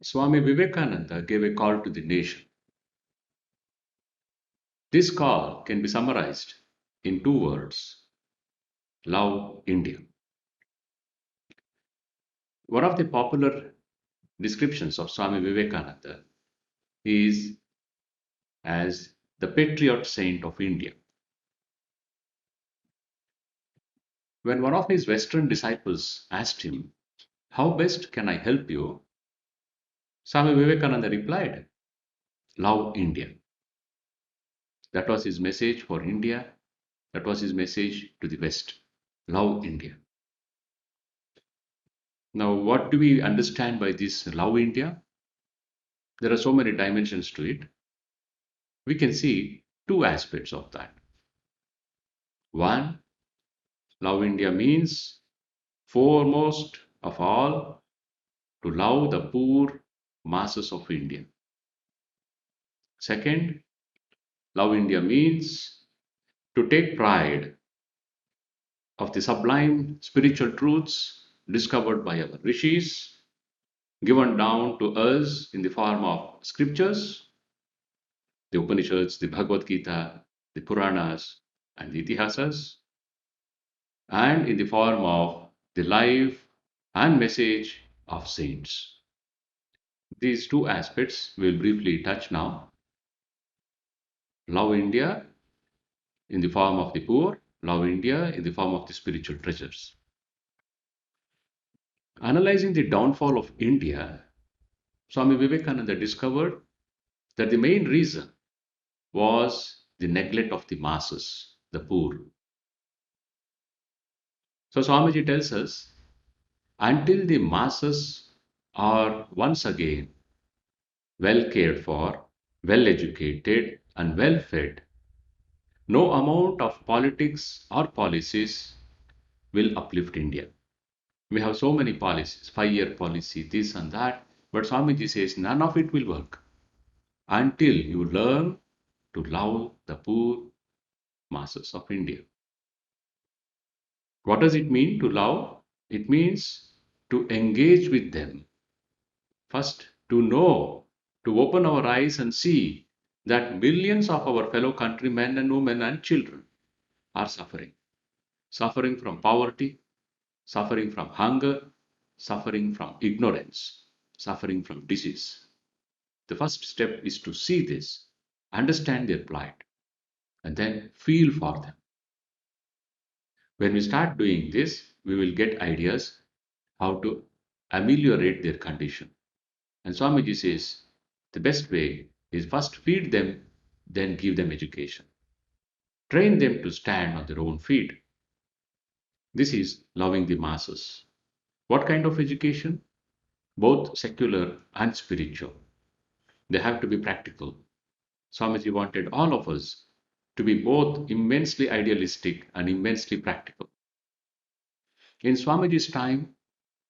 Swami Vivekananda gave a call to the nation. This call can be summarized in two words: love India. One of the popular descriptions of Swami Vivekananda is as the patriot saint of India. When one of his Western disciples asked him, "How best can I help you?" Swami Vivekananda replied, "Love India." That was his message for India. That was his message to the West. Love India. Now, what do we understand by this love India? There are so many dimensions to it. We can see two aspects of that. One, love India means foremost of all to love the poor masses of India. Second, love India means to take pride of the sublime spiritual truths discovered by our rishis, given down to us in the form of scriptures, the Upanishads, the Bhagavad Gita, the Puranas, and the Itihasas, and in the form of the life and message of saints. These two aspects we'll briefly touch now. Love India in the form of the poor, love India in the form of the spiritual treasures. Analyzing the downfall of India, Swami Vivekananda discovered that the main reason was the neglect of the masses, the poor. So Swamiji tells us, until the masses are once again well cared for, well educated, and well fed, no amount of politics or policies will uplift India. We have so many policies, 5-year policy, this and that, but Swamiji says none of it will work until you learn to love the poor masses of India. What does it mean to love? It means to engage with them. First, to know, to open our eyes and see that millions of our fellow countrymen and women and children are suffering. Suffering from poverty, suffering from hunger, suffering from ignorance, suffering from disease. The first step is to see this, understand their plight, and then feel for them. When we start doing this, we will get ideas how to ameliorate their condition. And Swamiji says the best way is first feed them, then give them education. Train them to stand on their own feet. This is loving the masses. What kind of education? Both secular and spiritual. They have to be practical. Swamiji wanted all of us to be both immensely idealistic and immensely practical. In Swamiji's time,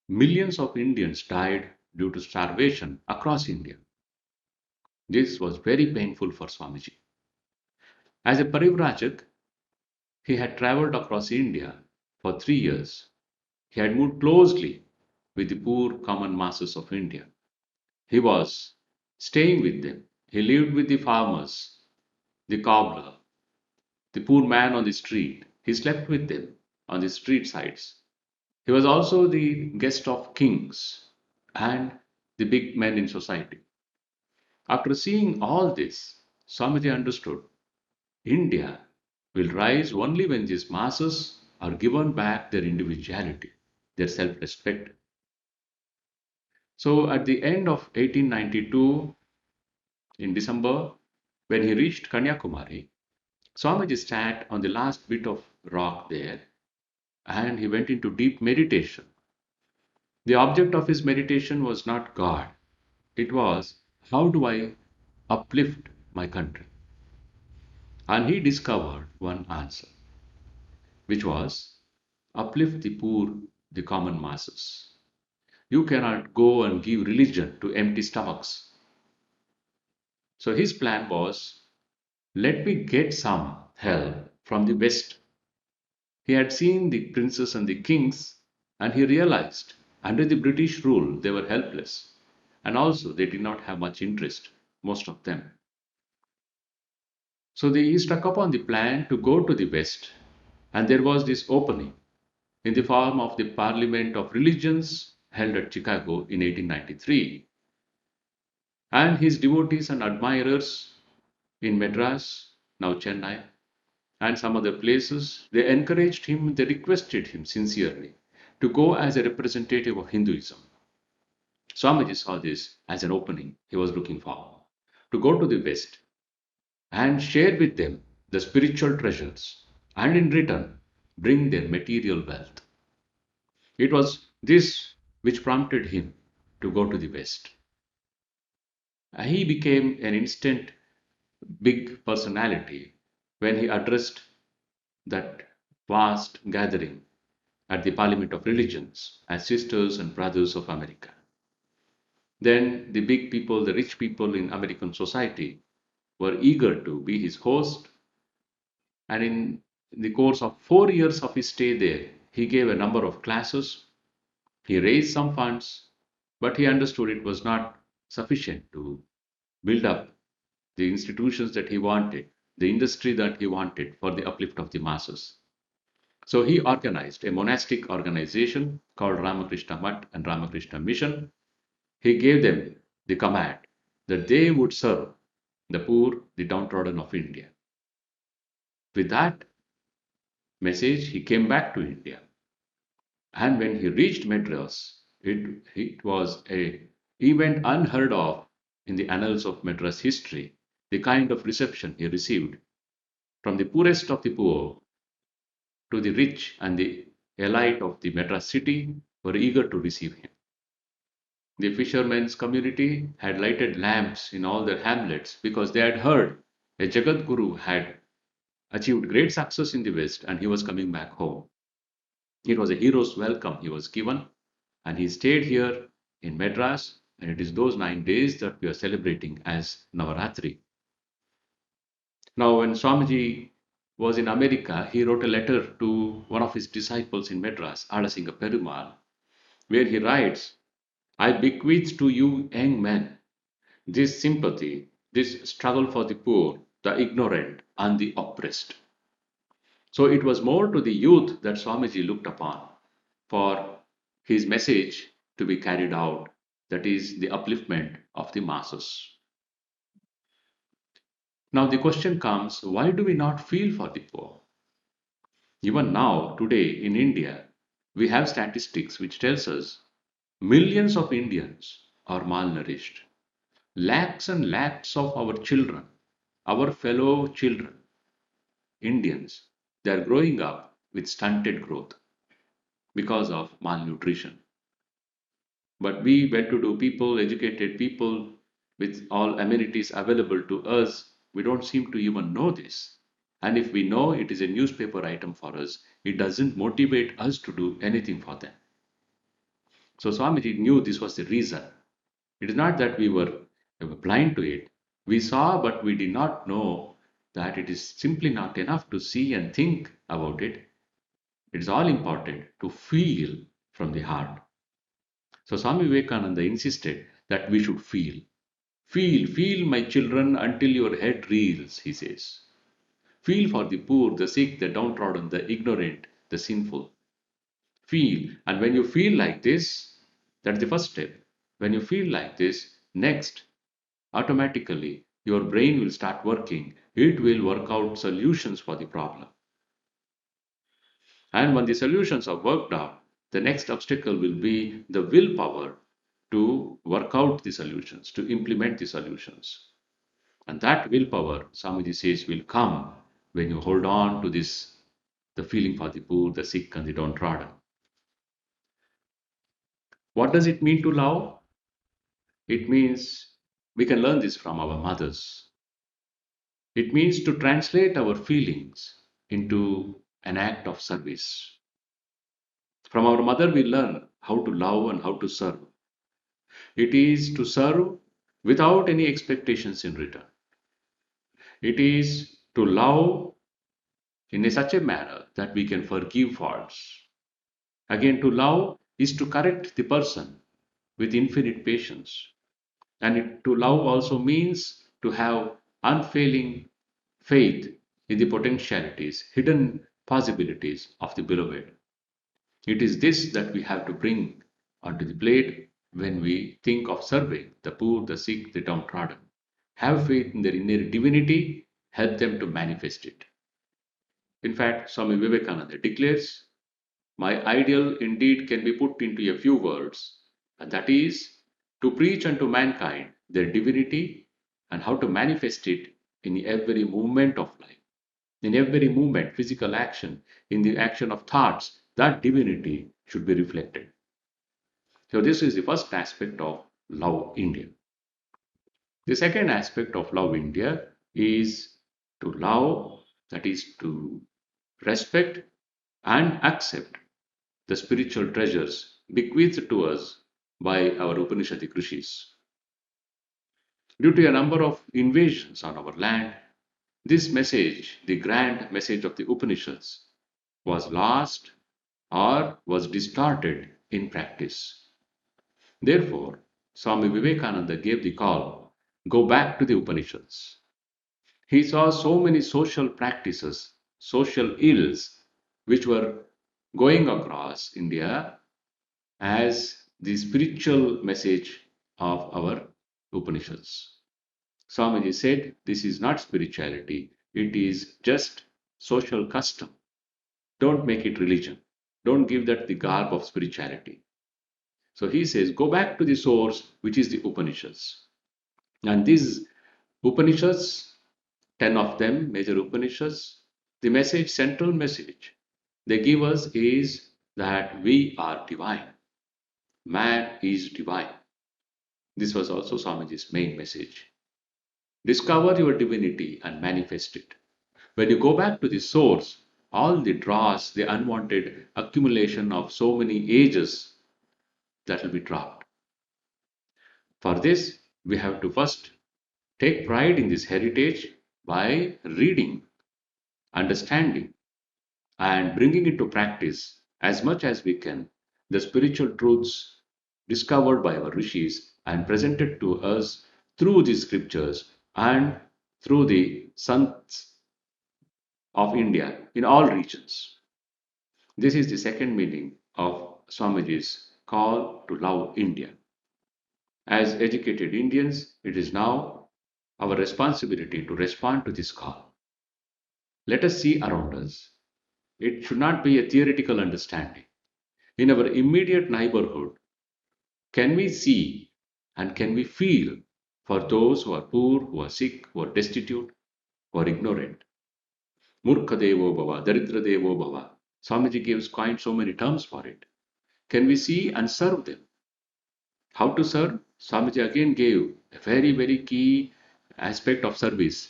millions of Indians died due to starvation across India. This was very painful for Swamiji. As a Parivrajak, he had traveled across India for 3 years. He had moved closely with the poor common masses of India. He was staying with them. He lived with the farmers, the cobbler, the poor man on the street. He slept with them on the street sides. He was also the guest of kings and the big men in society. After seeing all this, Swamiji understood India will rise only when these masses are given back their individuality, their self respect. So, at the end of 1892, in December, when he reached Kanyakumari, Swamiji sat on the last bit of rock there and he went into deep meditation. The object of his meditation was not God, it was how do I uplift my country? And he discovered one answer, which was uplift the poor, the common masses. You cannot go and give religion to empty stomachs. So his plan was let me get some help from the West. He had seen the princes and the kings and he realized under the British rule they were helpless. And also, they did not have much interest, most of them. So he struck upon the plan to go to the West, and there was this opening in the form of the Parliament of Religions held at Chicago in 1893. And his devotees and admirers in Madras, now Chennai, and some other places, they encouraged him, they requested him sincerely to go as a representative of Hinduism. Swamiji saw this as an opening he was looking for to go to the West and share with them the spiritual treasures and in return bring their material wealth. It was this which prompted him to go to the West. He became an instant big personality when he addressed that vast gathering at the Parliament of Religions as Sisters and Brothers of America. Then the big people, the rich people in American society were eager to be his host, and in the course of 4 years of his stay there, he gave a number of classes. He raised some funds, but he understood it was not sufficient to build up the institutions that he wanted, the industry that he wanted for the uplift of the masses. So he organized a monastic organization called Ramakrishna Mutt and Ramakrishna Mission. He gave them the command that they would serve the poor, the downtrodden of India. With that message, he came back to India. And when he reached Madras, it was an event unheard of in the annals of Madras history, the kind of reception he received from the poorest of the poor to the rich and the elite of the Madras city were eager to receive him. The fishermen's community had lighted lamps in all their hamlets because they had heard a Jagat Guru had achieved great success in the West and he was coming back home. It was a hero's welcome he was given, and he stayed here in Madras, and it is those 9 days that we are celebrating as Navaratri. Now, when Swamiji was in America, he wrote a letter to one of his disciples in Madras, Alasinga Perumal, where he writes, I bequeath to you young men this sympathy, this struggle for the poor, the ignorant, and the oppressed. So it was more to the youth that Swamiji looked upon for his message to be carried out, that is, the upliftment of the masses. Now the question comes, why do we not feel for the poor? Even now, today in India, we have statistics which tells us millions of Indians are malnourished. Lakhs and lakhs of our children, our fellow children, Indians, they are growing up with stunted growth because of malnutrition. But we well-to-do people, educated people with all amenities available to us, we don't seem to even know this. And if we know it is a newspaper item for us, it doesn't motivate us to do anything for them. So Swamiji knew this was the reason. It is not that we were blind to it. We saw, but we did not know that it is simply not enough to see and think about it. It is all important to feel from the heart. So Swami Vivekananda insisted that we should feel. Feel, my children, until your head reels, he says. Feel for the poor, the sick, the downtrodden, the ignorant, the sinful. Feel. And when you feel like this, that's the first step. When you feel like this, next, automatically, your brain will start working. It will work out solutions for the problem. And when the solutions are worked out, the next obstacle will be the willpower to work out the solutions, to implement the solutions. And that willpower, Swamiji says, will come when you hold on to this, the feeling for the poor, the sick, and the downtrodden. What does it mean to love? It means we can learn this from our mothers. It means to translate our feelings into an act of service. From our mother, we learn how to love and how to serve. It is to serve without any expectations in return. It is to love in such a manner that we can forgive faults. Again, to love is to correct the person with infinite patience. And to love also means to have unfailing faith in the potentialities, hidden possibilities of the beloved. It is this that we have to bring onto the plate when we think of serving the poor, the sick, the downtrodden. Have faith in their inner divinity, help them to manifest it. In fact, Swami Vivekananda declares, my ideal indeed can be put into a few words, and that is to preach unto mankind their divinity and how to manifest it in every movement of life. In every movement, physical action, in the action of thoughts, that divinity should be reflected. So, this is the first aspect of Love India. The second aspect of Love India is to love, that is to respect and accept the spiritual treasures bequeathed to us by our Upanishadic rishis. Due to a number of invasions on our land, this message, the grand message of the Upanishads, was lost or was distorted in practice. Therefore, Swami Vivekananda gave the call, go back to the Upanishads. He saw so many social practices, social ills, which were going across India as the spiritual message of our Upanishads. Swamiji said, this is not spirituality, it is just social custom. Don't make it religion. Don't give that the garb of spirituality. So he says, go back to the source, which is the Upanishads. And these Upanishads, 10 of them, major Upanishads, the message, central message they give us is that we are divine. Man is divine. This was also Swamiji's main message. Discover your divinity and manifest it. When you go back to the source, all the dross, the unwanted accumulation of so many ages, that will be dropped. For this, we have to first take pride in this heritage by reading, understanding, and bringing into practice as much as we can the spiritual truths discovered by our rishis and presented to us through the scriptures and through the sants of India in all regions. This is the second meaning of Swamiji's call to love India. As educated Indians, it is now our responsibility to respond to this call. Let us see around us. It should not be a theoretical understanding. In our immediate neighborhood, can we see and can we feel for those who are poor, who are sick, who are destitute, who are ignorant? Murkha Devo Bhava, Daridra Devo Bhava. Swamiji gives quite so many terms for it. Can we see and serve them? How to serve? Swamiji again gave a very, very key aspect of service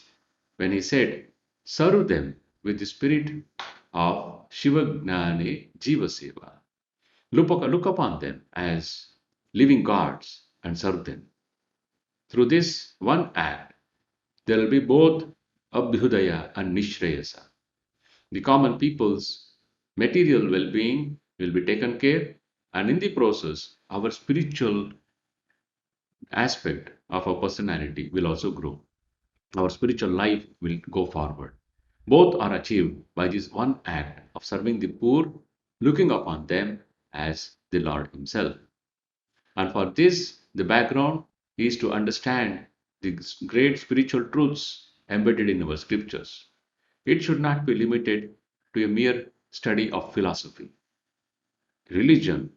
when he said, serve them with the spirit of Shiva Gnane Jiva Seva. Look upon them as living gods and serve them. Through this one act, there will be both Abhyudaya and Nishreyasa. The common people's material well being will be taken care, and in the process, our spiritual aspect of our personality will also grow. Our spiritual life will go forward. Both are achieved by this one act of serving the poor, looking upon them as the Lord Himself. And for this, the background is to understand the great spiritual truths embedded in our scriptures. It should not be limited to a mere study of philosophy. Religion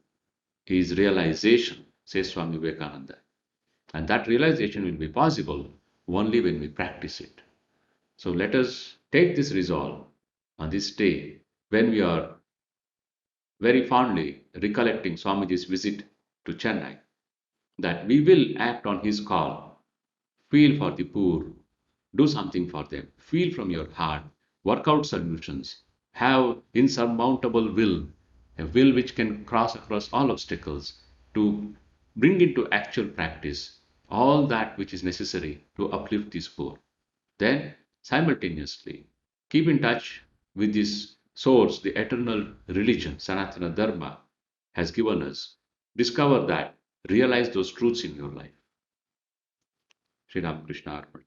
is realization, says Swami Vivekananda. And that realization will be possible only when we practice it. So let us take this resolve on this day when we are very fondly recollecting Swamiji's visit to Chennai, that we will act on his call, feel for the poor, do something for them, feel from your heart, work out solutions, have insurmountable will, a will which can cross across all obstacles to bring into actual practice all that which is necessary to uplift these poor. Then, simultaneously, keep in touch with this source, the eternal religion, Sanatana Dharma, has given us. Discover that, realize those truths in your life. Sri Ramakrishna Arpan.